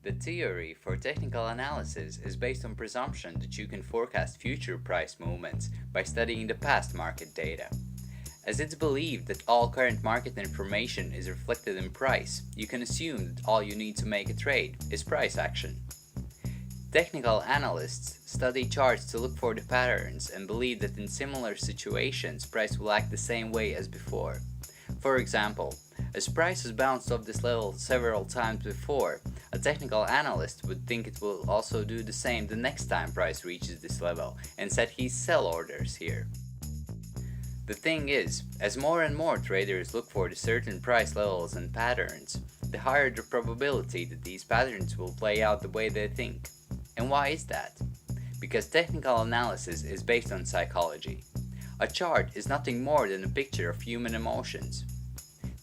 The theory for technical analysis is based on presumption that you can forecast future price movements by studying the past market data. As it's believed that all current market information is reflected in price, you can assume that all you need to make a trade is price action. Technical analysts study charts to look for the patterns and believe that in similar situations price will act the same way as before. For example, as price has bounced off this level several times before, a technical analyst would think it will also do the same the next time price reaches this level and set his sell orders here. The thing is, as more and more traders look for the certain price levels and patterns, the higher the probability that these patterns will play out the way they think. And why is that? Because technical analysis is based on psychology. A chart is nothing more than a picture of human emotions.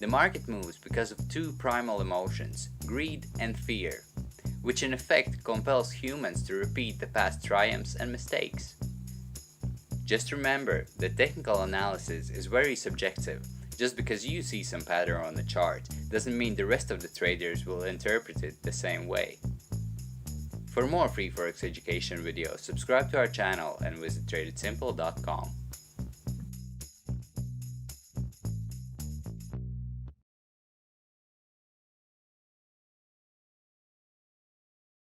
The market moves because of two primal emotions, greed and fear, which in effect compels humans to repeat the past triumphs and mistakes. Just remember that technical analysis is very subjective. Just because you see some pattern on the chart doesn't mean the rest of the traders will interpret it the same way. For more free Forex education videos, subscribe to our channel and visit tradedsimple.com.